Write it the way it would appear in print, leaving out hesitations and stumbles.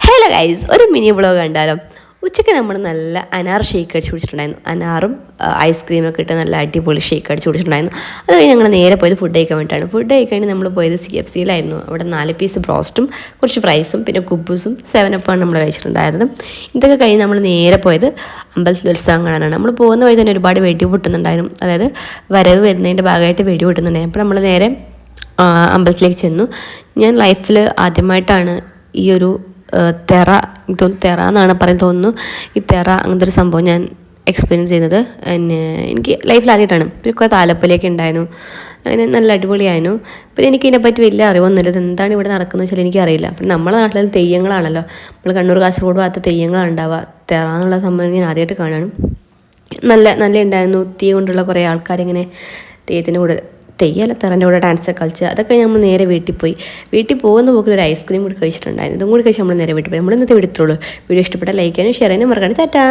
Hello guys, ഒരു mini vlog കണ്ടാലോ. ഉച്ചയ്ക്ക് നമ്മൾ നല്ല അനാർ ഷേക്ക് അടിച്ച് കുടിച്ചിട്ടുണ്ടായിരുന്നു. അനാറും ഐസ്ക്രീമൊക്കെ ഇട്ട് നല്ല അടിപൊളി ഷേക്ക് അടിച്ച് കുടിച്ചിട്ടുണ്ടായിരുന്നു. അത് കഴിഞ്ഞ് ഞങ്ങൾ നേരെ പോയത് ഫുഡ് കഴിക്കാൻ വേണ്ടിയിട്ടാണ്. ഫുഡ് കഴിക്കാൻ നമ്മൾ പോയത് CFCയിലായിരുന്നു. അവിടെ 4 പീസ് ബ്രോസ്റ്റും കുറച്ച് ഫ്രൈസും പിന്നെ കുബൂസും 7-അപ്പാണ് നമ്മൾ കഴിച്ചിട്ടുണ്ടായിരുന്നത്. ഇതൊക്കെ കഴിഞ്ഞ് നമ്മൾ നേരെ പോയത് അമ്പലത്തിൽ ഉത്സവം കാണാനാണ്. നമ്മൾ പോകുന്ന വഴി തന്നെ ഒരുപാട് വെടി പൊട്ടുന്നുണ്ടായിരുന്നു. അതായത് വരവ് വരുന്നതിൻ്റെ ഭാഗമായിട്ട് വെടി പൊട്ടുന്നുണ്ടായിരുന്നു. അപ്പോൾ നമ്മൾ നേരെ അമ്പലത്തിലേക്ക് ചെന്നു. ഞാൻ ലൈഫിൽ ആദ്യമായിട്ടാണ് ഈ ഒരു തെറ തെറ എന്നാണ് പറയാൻ തോന്നുന്നു. ഈ തെറ അങ്ങനത്തെ ഒരു സംഭവം ഞാൻ എക്സ്പീരിയൻസ് ചെയ്യുന്നത് എനിക്ക് ലൈഫിൽ ആദ്യമായിട്ടാണ്. പിന്നെ കുറേ താലപ്പൊലിയൊക്കെ ഉണ്ടായിരുന്നു. അങ്ങനെ നല്ല അടിപൊളിയായിരുന്നു. പിന്നെ എനിക്ക് ഇതിനെപ്പറ്റി വലിയ അറിവൊന്നുമില്ല. ഇത് എന്താണ് ഇവിടെ നടക്കുന്നത് വെച്ചാൽ എനിക്കറിയില്ല. അപ്പം നമ്മളെ നാട്ടിൽ തെയ്യങ്ങളാണല്ലോ. നമ്മൾ കണ്ണൂർ കാസർഗോഡ് ഭാഗത്ത് തെയ്യങ്ങളാണ് ഉണ്ടാവുക. തെറ എന്നുള്ള സംഭവം ഞാൻ ആദ്യമായിട്ട് കാണാനും നല്ല ഉണ്ടായിരുന്നു. തീ കൊണ്ടുള്ള കുറേ ആൾക്കാരിങ്ങനെ തെയ്യത്തിൻ്റെ കൂടെ തെയ്യല്ല തെറൻ്റെ കൂടെ ഡാൻസൊക്കെ കളിച്ച് അതൊക്കെ നമ്മൾ നേരെ വീട്ടിൽ പോകുന്ന പോക്കിൽ ഒരു ഐസ്ക്രീം കൂടി കഴിച്ചിട്ടുണ്ടായിരുന്നു. ഇതും കൂടി കഴിച്ച് നമ്മൾ നേരെ വീട്ടിൽ പോയി. നമ്മൾ ഇന്നത്തെ വീഡിയോ ഇത്രയുള്ളൂ. വീഡിയോ ഇഷ്ടപ്പെട്ട ലൈക്ക് ചെയ്യാനും ഷെയർ ചെയ്യാനും മറക്കാനും. ടാറ്റാ.